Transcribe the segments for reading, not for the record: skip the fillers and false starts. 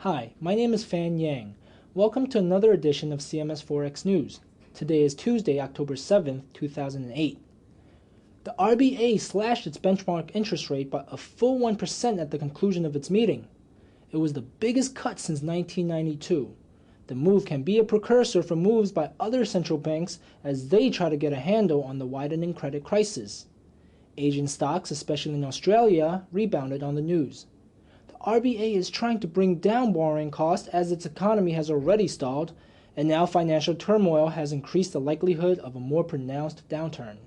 Hi, my name is Fan Yang. Welcome to another edition of CMS Forex News. Today is Tuesday, October 7th, 2008. The RBA slashed its benchmark interest rate by a full 1% at the conclusion of its meeting. It was the biggest cut since 1992. The move can be a precursor for moves by other central banks as they try to get a handle on the widening credit crisis. Asian stocks, especially in Australia, rebounded on the news. The RBA is trying to bring down borrowing costs as its economy has already stalled, and now financial turmoil has increased the likelihood of a more pronounced downturn.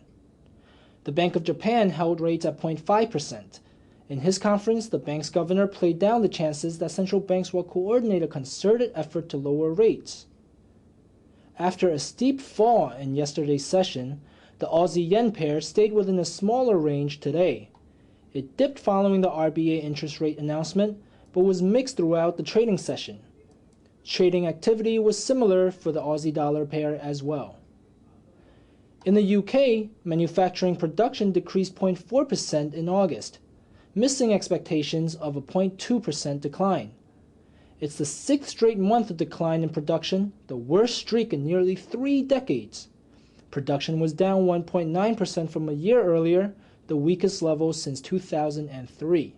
The Bank of Japan held rates at 0.5%. In his conference, the bank's governor played down the chances that central banks will coordinate a concerted effort to lower rates. After a steep fall in yesterday's session, the Aussie-yen pair stayed within a smaller range today. It dipped following the RBA interest rate announcement, but was mixed throughout the trading session. Trading activity was similar for the Aussie dollar pair as well. In the UK, manufacturing production decreased 0.4% in August, missing expectations of a 0.2% decline. It's the sixth straight month of decline in production, the worst streak in nearly 3 decades. Production was down 1.9% from a year earlier, the weakest level since 2003.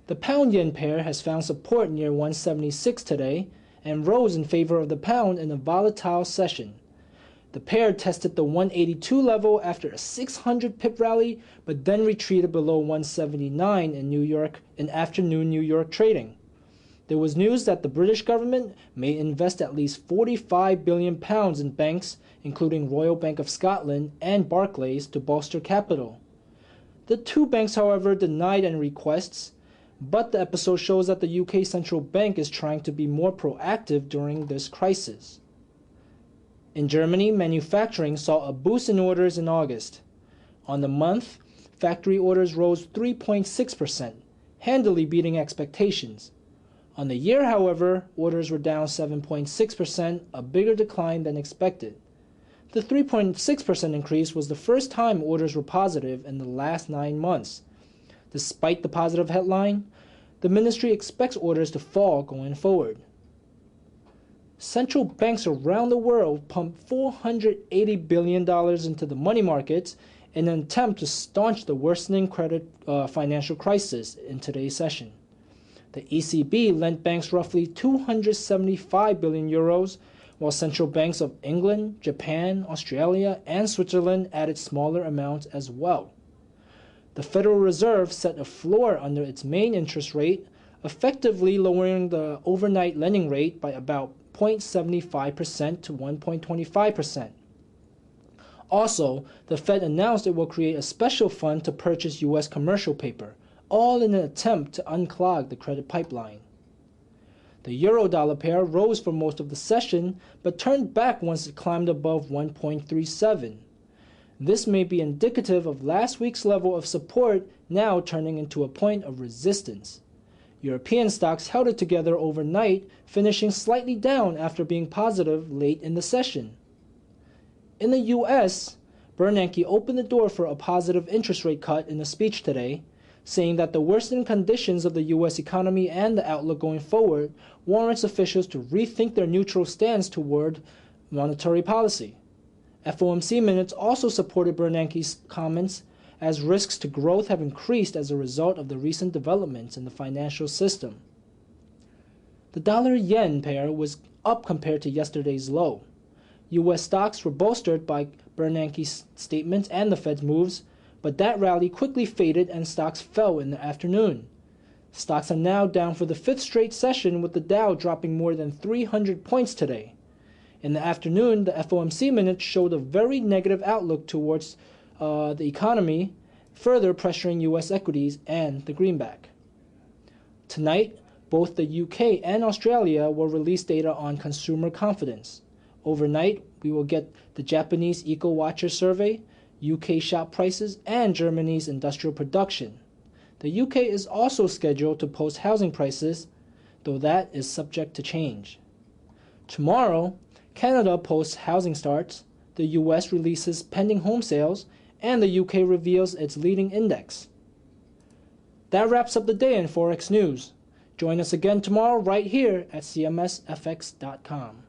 The pound-yen pair has found support near 176 today and rose in favor of the pound in a volatile session. The pair tested the 182 level after a 600 pip rally, but then retreated below 179 in afternoon New York trading. There was news that the British government may invest at least £45 billion in banks, including Royal Bank of Scotland and Barclays, to bolster capital. The two banks, however, denied any requests, but the episode shows that the UK Central Bank is trying to be more proactive during this crisis. In Germany, manufacturing saw a boost in orders in August. On the month, factory orders rose 3.6%, handily beating expectations. On the year, however, orders were down 7.6%, a bigger decline than expected. The 3.6% increase was the first time orders were positive in the last 9 months. Despite the positive headline, the ministry expects orders to fall going forward. Central banks around the world pumped $480 billion into the money markets in an attempt to staunch the worsening financial crisis in today's session. The ECB lent banks roughly 275 billion euros, while central banks of England, Japan, Australia, and Switzerland added smaller amounts as well. The Federal Reserve set a floor under its main interest rate, effectively lowering the overnight lending rate by about 0.75% to 1.25%. Also, the Fed announced it will create a special fund to purchase U.S. commercial paper, all in an attempt to unclog the credit pipeline. The euro-dollar pair rose for most of the session, but turned back once it climbed above 1.37. This may be indicative of last week's level of support now turning into a point of resistance. European stocks held it together overnight, finishing slightly down after being positive late in the session. In the U.S., Bernanke opened the door for a positive interest rate cut in a speech today, saying that the worsening conditions of the U.S. economy and the outlook going forward warrants officials to rethink their neutral stance toward monetary policy. FOMC minutes also supported Bernanke's comments, as risks to growth have increased as a result of the recent developments in the financial system. The dollar-yen pair was up compared to yesterday's low. U.S. stocks were bolstered by Bernanke's statements and the Fed's moves, but that rally quickly faded and stocks fell in the afternoon. Stocks are now down for the 5th straight session, with the Dow dropping more than 300 points today. In the afternoon, the FOMC minutes showed a very negative outlook towards the economy, further pressuring U.S. equities and the greenback. Tonight, both the UK and Australia will release data on consumer confidence. Overnight, we will get the Japanese Eco Watcher survey, UK shop prices, and Germany's industrial production. The UK is also scheduled to post housing prices, though that is subject to change. Tomorrow, Canada posts housing starts, the US releases pending home sales, and the UK reveals its leading index. That wraps up the day in Forex News. Join us again tomorrow right here at cmsfx.com.